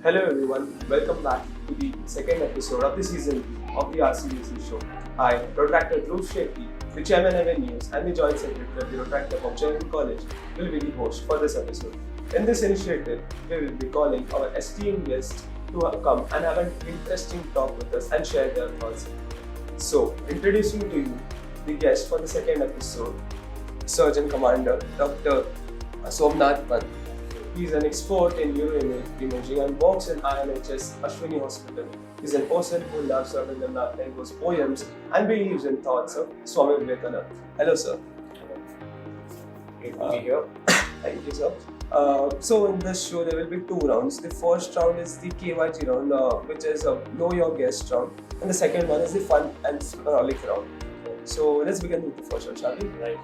Hello everyone, welcome back to the second episode of the season of the RCJC show. I, Rotaract Glacé, the chairman of news and the joint secretary of the Rotaract of Engineering College, will be the host for this episode. In this initiative, we will be calling our esteemed guests to come and have an interesting talk with us and share their thoughts. So, introducing to you the guest for the second episode, Surgeon Commander Dr. Somnath. He is an expert in neuroimaging and works in INHS Ashwini Hospital. He is a person who loves Rabindranath Tagore's poems and believes in thoughts of Swami Vivekananda. Hello, sir. Great to be here. Thank you, sir. So in this show, there will be two rounds. The first round is the KYG round, which is a Know Your Guest round, and the second one is the Fun and Frolic round. So let's begin with the first round, shall we? Right.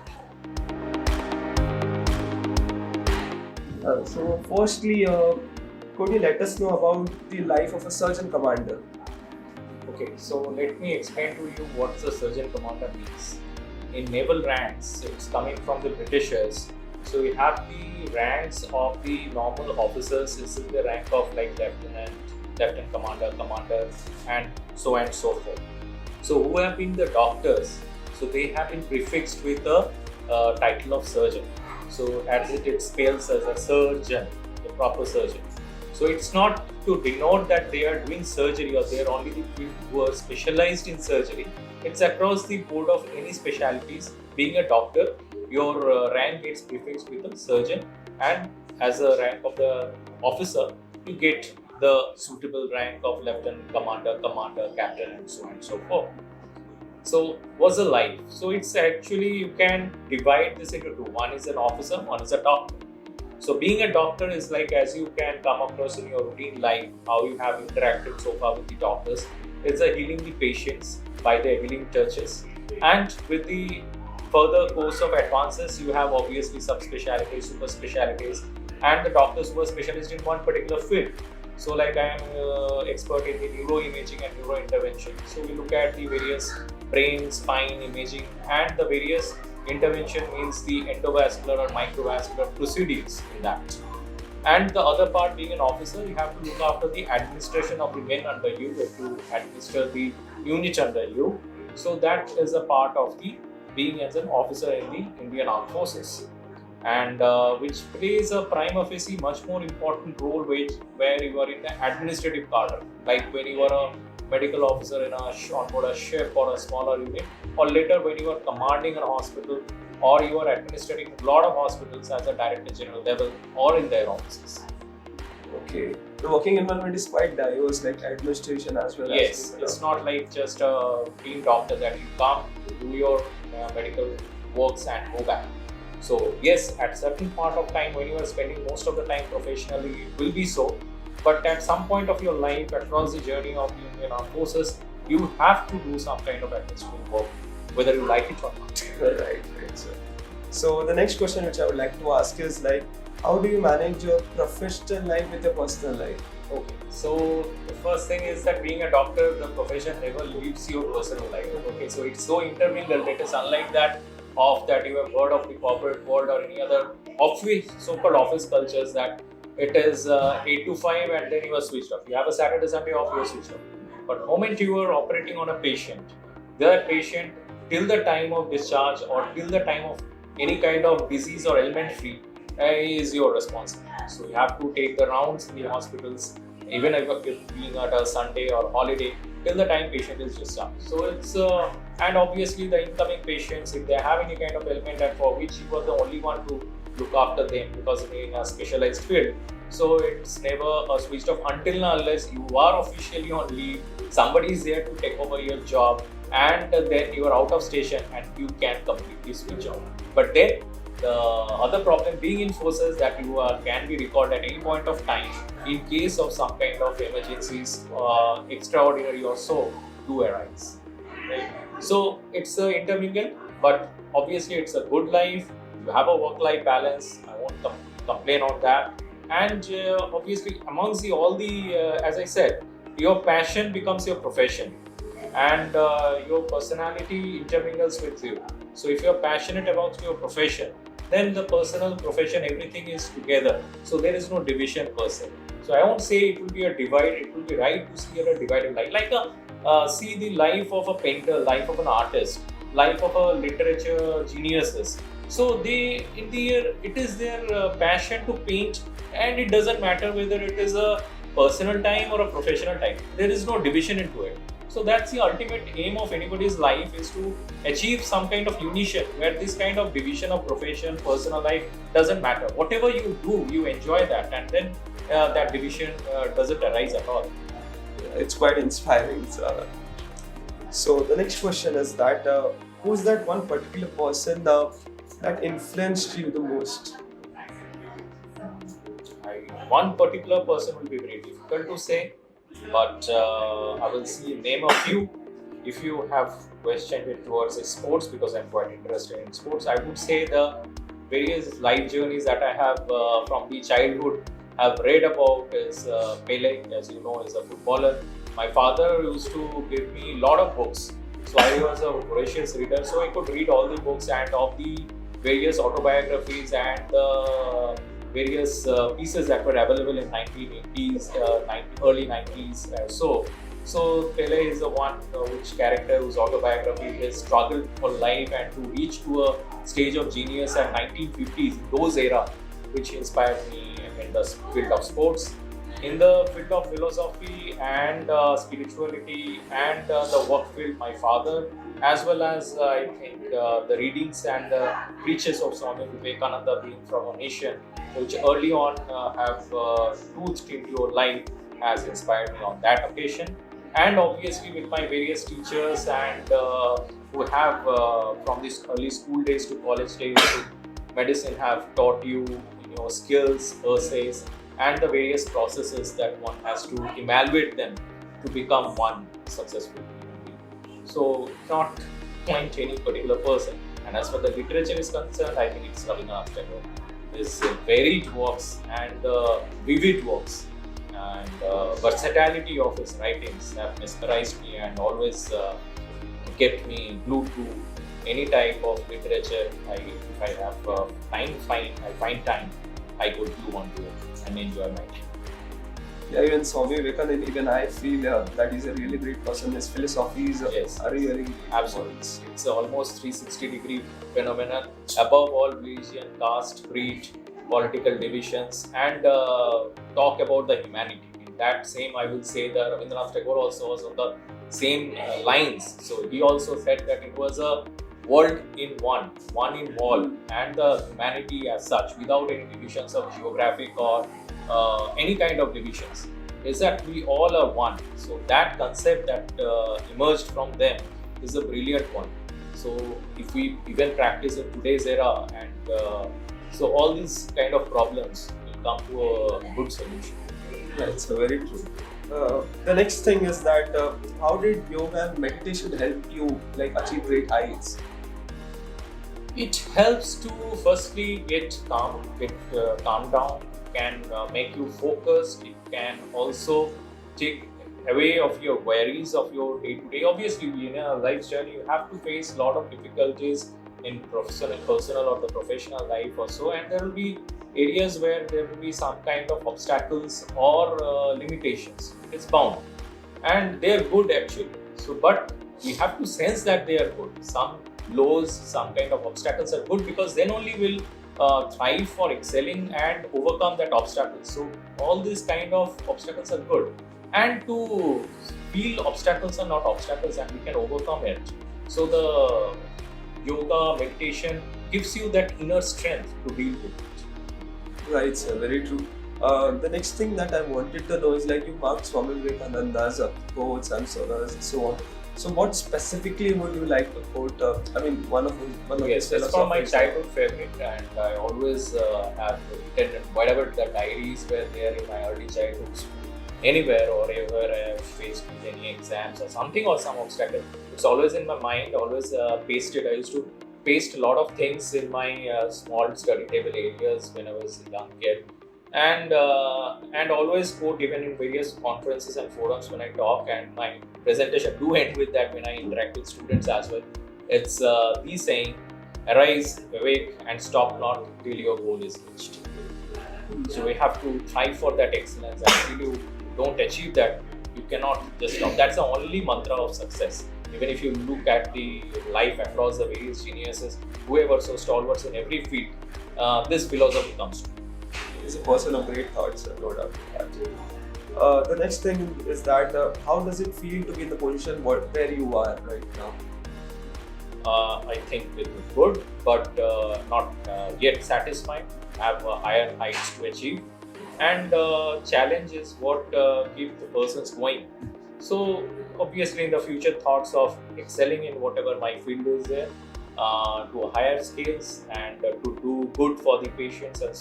So firstly, could you let us know about the life of a surgeon commander? Okay, so let me explain to you what the surgeon commander means. In naval ranks, it's coming from the Britishers. So we have the ranks of the normal officers. It's in the rank of like lieutenant commander, commander, and so forth. So who have been the doctors? So they have been prefixed with the title of surgeon. So as it spells as a surgeon, the proper surgeon. So it's not to denote that they are doing surgery or they are only the people who are specialized in surgery. It's across the board of any specialties. Being a doctor, your rank gets prefixed with a surgeon, and as a rank of the officer, you get the suitable rank of lieutenant, commander, captain, and so forth. So what's the life? So it's actually, you can divide this into two. One is an officer, one is a doctor. So being a doctor is like, as you can come across in your routine life, how you have interacted so far with the doctors. It's a healing the patients by their healing touches. And with the further course of advances, you have obviously subspecialties, super specialties, and the doctors who are specialists in one particular field. So like I am expert in the neuroimaging and neurointervention. So we look at the various brain, spine imaging, and the various intervention means the endovascular or microvascular procedures in that. And the other part, being an officer, you have to look after the administration of the men under you, you have to administer the unit under you. So that is a part of the being as an officer in the Indian Armed Forces. And which plays a prima facie much more important role where you are in the administrative cadre, like when you are a medical officer on board a ship or a smaller unit, or later when you are commanding a hospital or you are administrating a lot of hospitals as a director general level or in their offices. Okay, the working environment is quite diverse, like administration as well. Yes, it's not like just a being doctor that you come, do your medical works and go back. So yes, at certain part of time when you are spending most of the time professionally, it will be so. But at some point of your life, across the journey of the Indian Armed Forces, you have to do some kind of administrative work, whether you like it or not. Right, sir. So the next question which I would like to ask is like, how do you manage your professional life with your personal life? Okay, so the first thing is that being a doctor, the profession never leaves your personal life. Okay, so it's so intermingled. It is unlike that you have heard of the corporate world or any other office, so-called office cultures, that it is 8 to 5 and then you are switched off. You have a Saturday, Sunday off, you are switched off. But the moment you are operating on a patient, that patient till the time of discharge or till the time of any kind of disease or ailment free is your responsibility. So you have to take the rounds in the hospitals, even if being at a Sunday or holiday, till the time patient is discharged. So it's and obviously the incoming patients, if they have any kind of ailment and for which you are the only one to look after them because in a specialized field. So it's never switched off until unless you are officially on leave, somebody is there to take over your job, and then you are out of station and you can completely switch off. But then the other problem being in forces that you can be recalled at any point of time in case of some kind of emergencies, extraordinary or so, do arise. Right? So it's intermingled, but obviously it's a good life. You have a work-life balance. I won't complain on that. And obviously, amongst all the, as I said, your passion becomes your profession, and your personality intermingles with you. So if you're passionate about your profession, then the personal, profession, everything is together. So there is no division per se. So I won't say it will be a divide. It will be right to see a divided life, like see the life of a painter, life of an artist, life of a literature geniuses. So they, in the year, it is their passion to paint, and it doesn't matter whether it is a personal time or a professional time. There is no division into it. So that's the ultimate aim of anybody's life, is to achieve some kind of unition where this kind of division of profession, personal life doesn't matter. Whatever you do, you enjoy that, and then that division doesn't arise at all. It's quite inspiring. So the next question is that who's that one particular person that influenced you the most? One particular person will be very difficult to say, but I will name a few. If you have questioned it towards sports, because I'm quite interested in sports, I would say the various life journeys that I have from the childhood have read about is Pele, as you know, is a footballer. My father used to give me a lot of books, so I was a voracious reader, so I could read all the books and of the various autobiographies and various pieces that were available in 1980s, early 90s. So Pele is the one which character whose autobiography has struggled for life and to reach to a stage of genius at 1950s, those era, which inspired me in the field of sports. In the field of philosophy and spirituality and the work field, my father, as well as I think the readings and the preachers of Swami Vivekananda, being from a nation which early on have toothed into your life, has inspired me on that occasion. And obviously with my various teachers and who have from these early school days to college days to medicine have taught you, skills, essays, and the various processes that one has to evaluate them to become one successful human being. So not point any particular person. And as far as the literature is concerned, I think it's Rabindranath Tagore. His varied works and vivid works and versatility of his writings have mesmerized me and always kept me glued to any type of literature. If I have I find time, I could glue onto it and enjoy my time. Yeah, even Swami Vivekananda, even I feel that he's a really great person. His philosophies are really absolutely. It's almost 360-degree phenomenon. Above all, religion, caste, creed, political divisions, and talk about the humanity. In that same, I will say that Rabindranath Tagore also was on the same lines. So he also said that it was a world in one in all, and the humanity as such, without any divisions of geographic or any kind of divisions, is that we all are one. So that concept that emerged from them is a brilliant one. So if we even practice in today's era, and so all these kind of problems will come to a good solution. That's very true. The next thing is that how did yoga and meditation help you achieve great heights? It helps to firstly get calm down. Can make you focused. It can also take away of your worries of your day-to-day. Obviously, in a life journey, you have to face a lot of difficulties in personal or the professional life or so, and there will be areas where there will be some kind of obstacles or limitations. It's bound, and they are good actually. So, but we have to sense that they are good. Some lows, some kind of obstacles are good, because then only will thrive for excelling and overcome that obstacle. So all these kind of obstacles are good, and to feel obstacles are not obstacles and we can overcome it. So the yoga meditation gives you that inner strength to deal with it. Right, sir, very true. The next thing that I wanted to know is you marked Swami Vivekananda's quotes and so on. So what specifically would you like to quote? One of yes, it's from my childhood favorite, and I always have written whatever the diaries were there in my early childhood, anywhere or ever I have faced with any exams or something or some obstacle. It's always in my mind, always pasted. I used to paste a lot of things in my small study table areas when I was a young kid. And always quote even in various conferences and forums when I talk, and my presentation do end with that when I interact with students as well. It's the saying, arise, awake, and stop not till your goal is reached. So we have to try for that excellence, and if you don't achieve that, you cannot just stop. That's the only mantra of success. Even if you look at the life across the various geniuses, whoever so stalwarts in every field, this philosophy comes to. He's a person of great thoughts, no doubt. The next thing is that how does it feel to be in the position where you are right now? I think it was good, but not yet satisfied. Have higher heights to achieve, and challenge is what keeps the persons going. So obviously, in the future, thoughts of excelling in whatever my field is there, to higher scales, and to do good for the patients and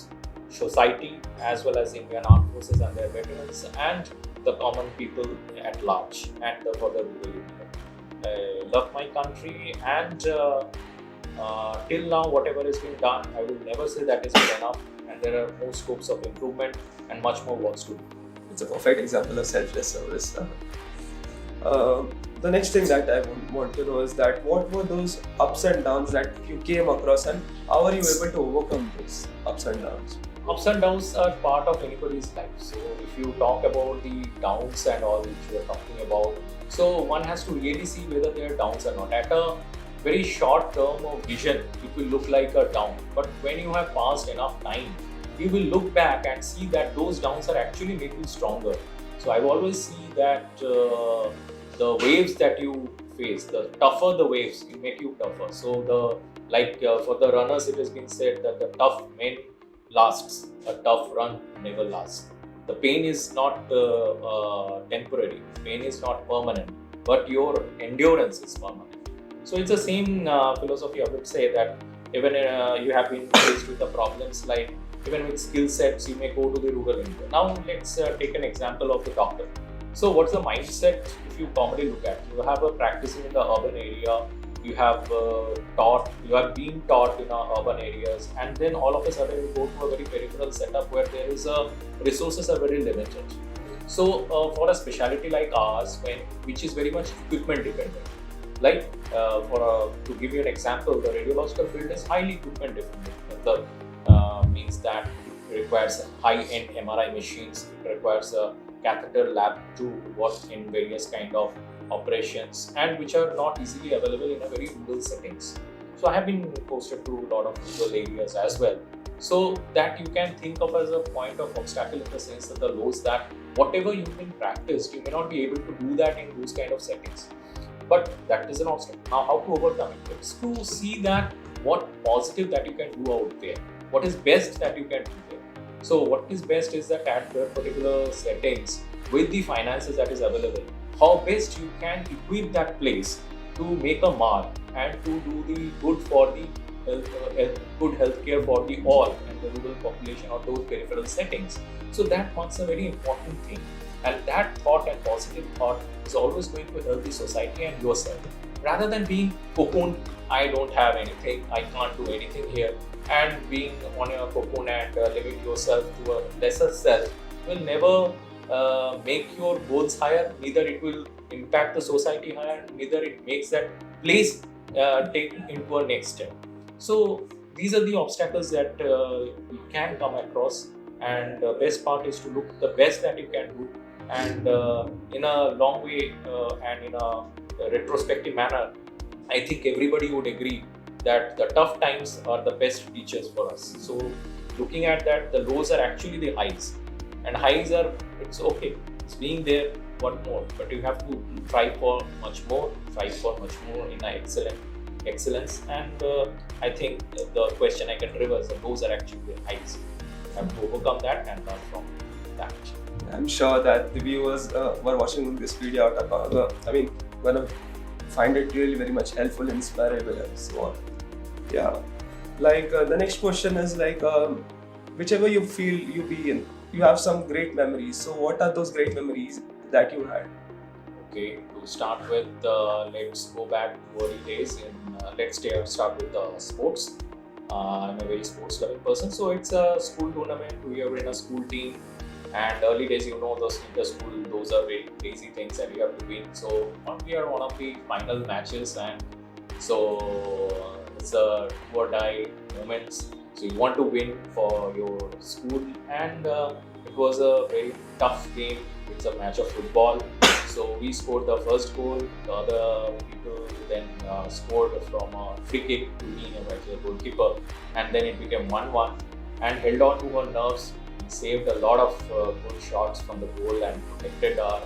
society, as well as Indian Armed Forces and their veterans, and the common people at large, and for the rural India. I love my country, and till now, whatever has been done, I will never say that is good enough, and there are more scopes of improvement and much more works to do. It's a perfect example of selfless service. The next thing that I want to know is that what were those ups and downs that you came across, and how are you able to overcome those ups and downs? Ups and downs are part of anybody's life. So if you talk about the downs and all which we are talking about, so one has to really see whether there are downs or not. At a very short term of vision, it will look like a down. But when you have passed enough time, you will look back and see that those downs are actually made you stronger. So I always see that the waves that you face, the tougher the waves, it make you tougher. So for the runners, it has been said that the tough men lasts, a tough run never lasts. The pain is not temporary, pain is not permanent, but your endurance is permanent. So it's the same philosophy. I would say that even you have been faced with the problems, like even with skill sets, you may go to the rural India. Now let's take an example of the doctor. So what's the mindset if you commonly look at? You have a practicing in the urban area, you have been taught in urban areas, and then all of a sudden you go to a very peripheral setup where there is resources are very limited. So for a specialty like ours, which is very much equipment dependent, like to give you an example, the radiological field is highly equipment dependent. Means that it requires high-end MRI machines, it requires a catheter lab to work in various kind of operations, and which are not easily available in a very rural settings. So I have been posted to a lot of rural areas as well. So that you can think of as a point of obstacle, in the sense that the lows that whatever you've been practiced, you may not be able to do that in those kind of settings. But that is an obstacle. Now how to overcome it? It's to see that what positive that you can do out there, what is best that you can do there. So what is best is that at the particular settings, with the finances that is available, how best you can equip that place to make a mark and to do the good for the good healthcare for the all and the rural population or those peripheral settings. So that one's a very important thing, and that thought and positive thought is always going to help the society and yourself, rather than being cocooned. I don't have anything, I can't do anything here, and being on a cocoon and limit yourself to a lesser self will never make your goals higher, neither it will impact the society higher, neither it makes that place take into a next step. So these are the obstacles that you can come across, and the best part is to look the best that you can do, and in a long way and in a retrospective manner, I think everybody would agree that the tough times are the best teachers for us. So looking at that, the lows are actually the highs, and highs are, it's okay, it's being there, one more, but you have to try for much more, in an excellence, and I think the question I can reverse, the lows are actually the highs. You have to overcome that and learn from that. I'm sure that the viewers were watching this video out of gonna find it really very much helpful, inspirable, and so on. Yeah, the next question is whichever you feel you be in, you have some great memories. So what are those great memories that you had? Okay, to start with, let's go back to early days. Let's start with sports. I'm a very sports loving person, so it's a school tournament. We are in a school team, and early days, those inter-school, those are very crazy things that you have to win. So we are one of the final matches, and so it's a do or die moments. So you want to win for your school, and it was a very tough game. It's a match of football. So we scored the first goal. The other people then scored from a free kick to me as a goalkeeper, and then it became 1-1. And held on to our nerves. We saved a lot of good shots from the goal and protected our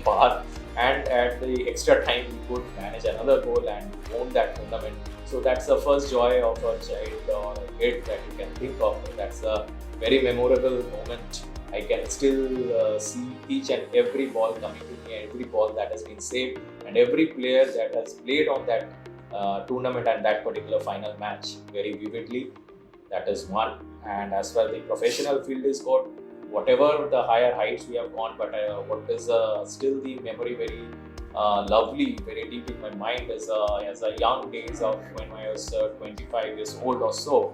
bar. And at the extra time, we could manage another goal and won that tournament. So that's the first joy of a child or a kid that you can think of. That's a very memorable moment. I can still see each and every ball coming to me, every ball that has been saved, and every player that has played on that tournament and that particular final match very vividly. That is one. And as far as the professional field is good, whatever the higher heights we have gone, but what is still the memory very lovely, very deep in my mind is as a young days of when I was 25 years old or so.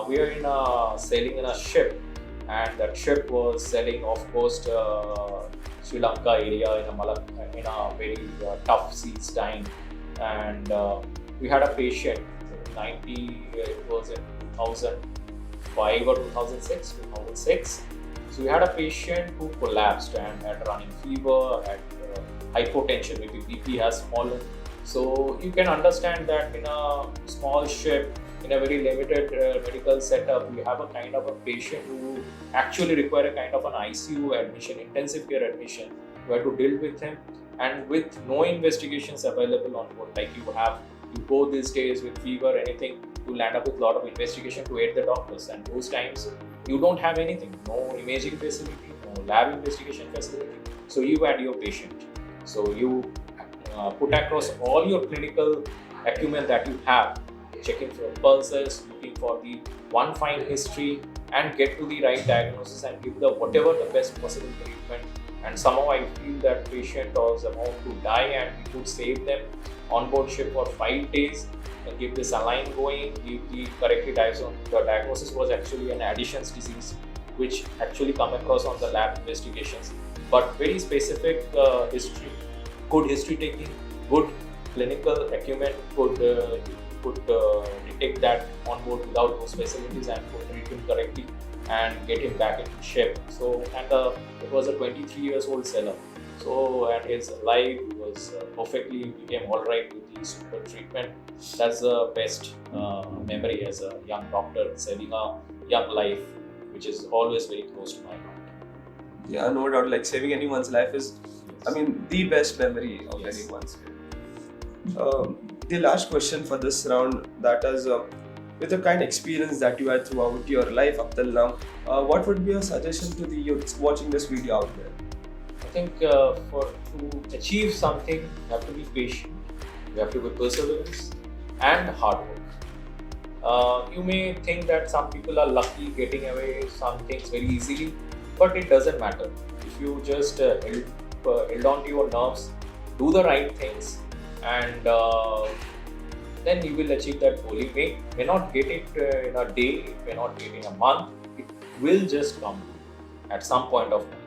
We are sailing in a ship, and that ship was sailing off coast Sri Lanka area in a very tough seas time, and we had a patient. It was in 2005 or 2006. So we had a patient who collapsed and had running fever, had hypotension, maybe BP has fallen. So you can understand that in a small ship, in a very limited medical setup, you have a kind of a patient who actually require a kind of an ICU admission, intensive care admission. You have to deal with him, and with no investigations available on board, like you go these days with fever, anything, you land up with a lot of investigation to aid the doctors, and those times you don't have anything, no imaging facility, no lab investigation facility. So you and your patient. So you put across all your clinical acumen that you have, checking for pulses, looking for the one fine history, and get to the right diagnosis and give whatever the best possible treatment. And somehow I feel that patient was about to die, and we could save them on board ship for 5 days and give the saline going, give the correctly diagnosis. The diagnosis was actually an Addison's disease, which actually come across on the lab investigations. But very specific history, good history taking, good clinical acumen could detect that on board without those facilities and could treat him correctly and get him back into shape. So, and it was a 23 years old sailor. So, and his life was perfectly became all right with the suitable treatment. That's the best memory as a young doctor, saving a young life, which is always very close to my heart. Yeah, no doubt. Like saving anyone's life is, I mean, the best memory of anyone's. The last question for this round, that is, with the kind of experience that you had throughout your life up till now, what would be your suggestion to the youths watching this video out there? I think to achieve something, you have to be patient, you have to be perseverance and hard work. You may think that some people are lucky getting away some things very easily, but it doesn't matter. If you just held on to your nerves, do the right things, and then you will achieve that goal. You may not get it in a day, it may not get in a month, it will just come at some point of time.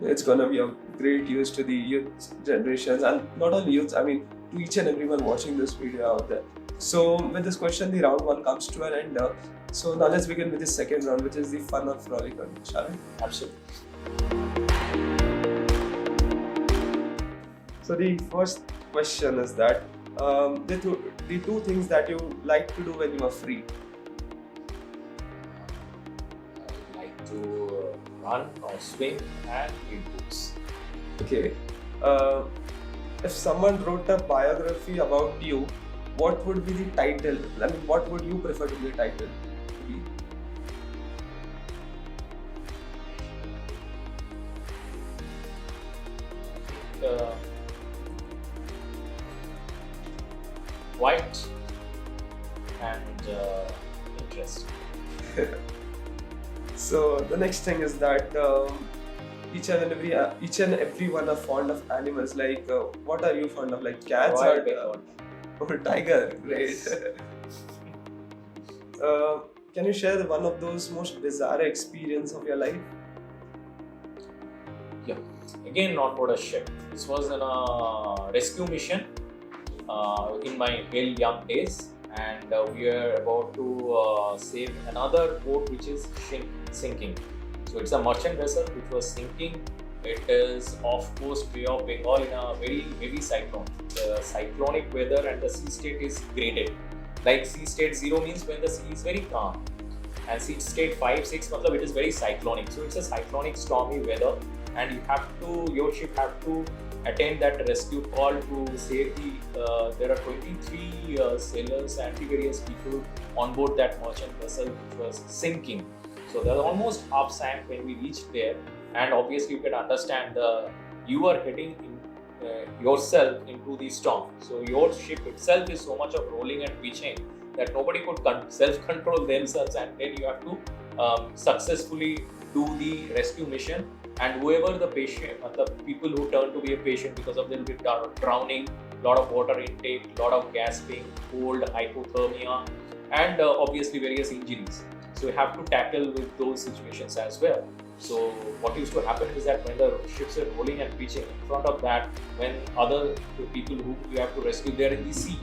It's gonna be a great use to the youth generations, and not only youths, I mean to each and everyone watching this video out there. So with this question, the round one comes to an end. So now let's begin with the second round, which is the fun of frolic round, shall we? Absolutely. So the first question is that the two things that you like to do when you are free. I like to run or swim and read books. Okay. If someone wrote a biography about you, what would be the title? I mean, what would you prefer to be the title to be? White and interesting. So the next thing is that each and everyone are fond of animals. Like, what are you fond of? Like cats or tiger? Great. Yes. Can you share one of those most bizarre experience of your life? Yeah. Again, on board a ship. This was in a rescue mission in my very young days, and we are about to save another boat which is sinking. So it's a merchant vessel which was sinking. It is off coast Bay of Bengal in a very heavy cyclone. The cyclonic weather and the sea state is graded. Like sea state 0 means when the sea is very calm, and sea state 5, 6 matlab it is very cyclonic. So it's a cyclonic stormy weather, and your ship have to attend that rescue call to save the. There are 23 sailors and the various people on board that merchant vessel which was sinking. So they're almost half sank when we reached there, and obviously you can understand you are heading yourself into the storm. So your ship itself is so much of rolling and pitching that nobody could self-control themselves, and then you have to successfully do the rescue mission. And whoever the patient, the people who turn to be a patient because of little bit drowning, lot of water intake, lot of gasping, cold, hypothermia, and obviously various injuries. So you have to tackle with those situations as well. So what used to happen is that when the ships are rolling and pitching, in front of that, when other people who you have to rescue, they're in the sea.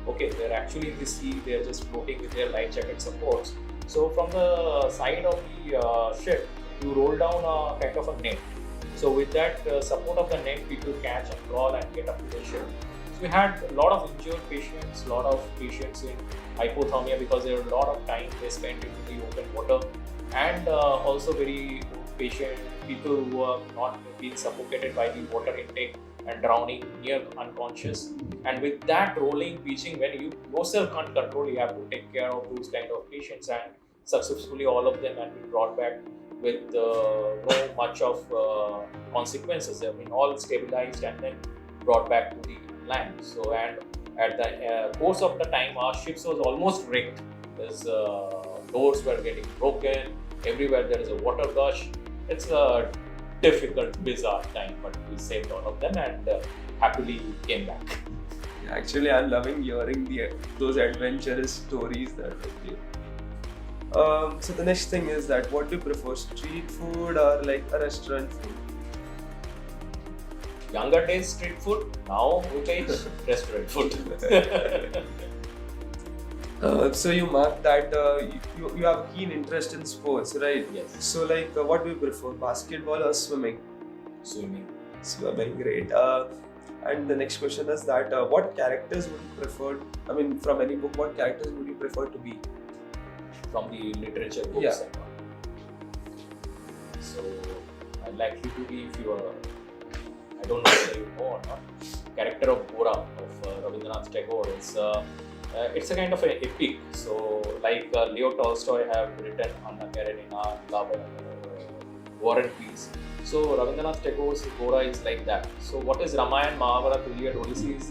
Okay, they're actually in the sea, they're just floating with their life jacket supports. So from the side of the ship, you roll down a kind of a net. So with that support of the net, people catch and crawl and get up to the ship. So we had a lot of injured patients, a lot of patients in hypothermia because there were a lot of time they spent into the open water, and also very patient people who are not being suffocated by the water intake and drowning near unconscious. And with that rolling, pitching, when you yourself can't control, you have to take care of those kind of patients, and successfully all of them have been brought back with no much of consequences. They have been all stabilized and then brought back to the land. So, and at the course of the time, our ships was almost wrecked. There's doors were getting broken, everywhere there is a water gush. It's a difficult, bizarre time, but we saved all of them and happily came back. Actually, I'm loving hearing those adventurous stories that we do. So the next thing is that what do you prefer, street food or like a restaurant food? Younger days street food, now with age restaurant food. So you mark that you have keen interest in sports, right? Yes. So like what do you prefer, basketball or swimming? Swimming. Swimming, great. And the next question is that what characters would you prefer? I mean, from any book, what characters would you prefer to be? From the literature books. Yeah. So I'd like you to be, if you are, I don't know whether you know or not, character of Gora of Rabindranath Tagore. It's a kind of an epic. So like Leo Tolstoy have written Anna Karenina, War and Peace. So Rabindranath Tagore's Gora is like that. So what is Ramayana, Mahabharata, Iliad, Odyssey is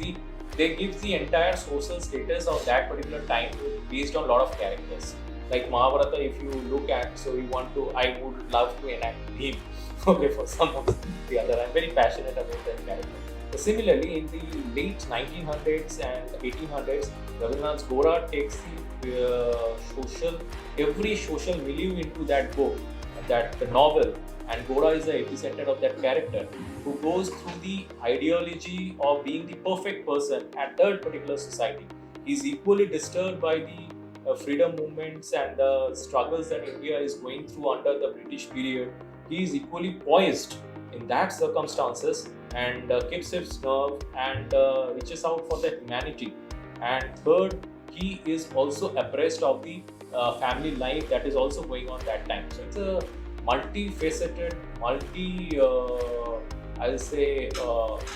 they give the entire social status of that particular time based on a lot of characters. Like Mahabharata, if you look at, so I would love to enact him, okay, for some of the other. I'm very passionate about that character. So similarly, in the late 1900s and 1800s, Rabindranath's Gora takes every social milieu into that book, that novel, and Gora is the epicenter of that character who goes through the ideology of being the perfect person at that particular society. He's equally disturbed by the freedom movements and the struggles that India is going through under the British period. He is equally poised in that circumstances and keeps his nerve and reaches out for the humanity. And third, he is also abreast of the family life that is also going on that time. So it's a multifaceted, I'll say,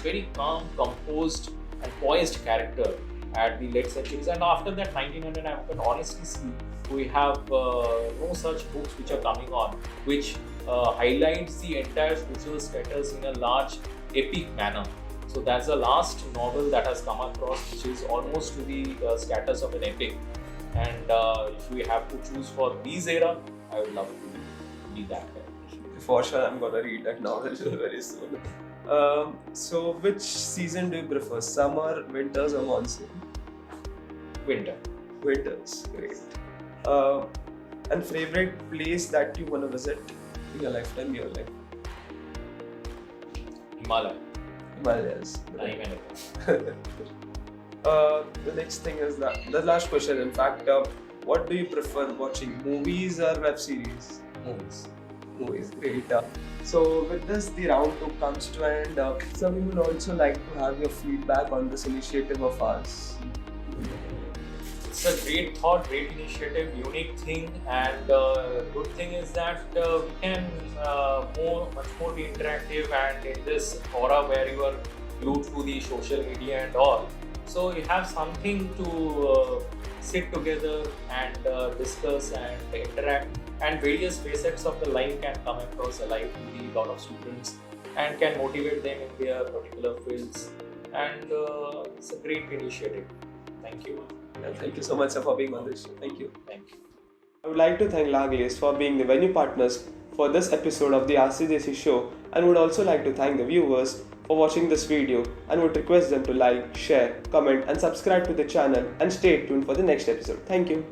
very calm, composed and poised character at the late centuries. And after that 1900, I can honestly see we have no such books which are coming on which highlights the entire social status in a large epic manner. So that's the last novel that has come across which is almost to the status of an epic. And if we have to choose for this era, I would love to be that character. For sure, I'm gonna read that novel very soon. So which season do you prefer, summer, winters or monsoon? Winter. Winters, great. And favorite place that you wanna visit in your lifetime, your life? Himalaya. Himalayas. Not even The next thing is that the last question. In fact, what do you prefer watching, movies or web series? Movies. Movies, great. So with this, the round 2 comes to an end. So we would also like to have your feedback on this initiative of ours. It's a great thought, great initiative, unique thing, and good thing is that we can much more be interactive, and in this aura where you are glued to the social media and all, so you have something to sit together and discuss and interact, and various facets of the life can come across alive to the lot of students and can motivate them in their particular fields, and it's a great initiative. Thank you. And thank you so much sir, for being on this show. Thank you. Thank you. I would like to thank Glacé for being the venue partners for this episode of the RCJC show, and would also like to thank the viewers for watching this video, and would request them to like, share, comment and subscribe to the channel, and stay tuned for the next episode. Thank you.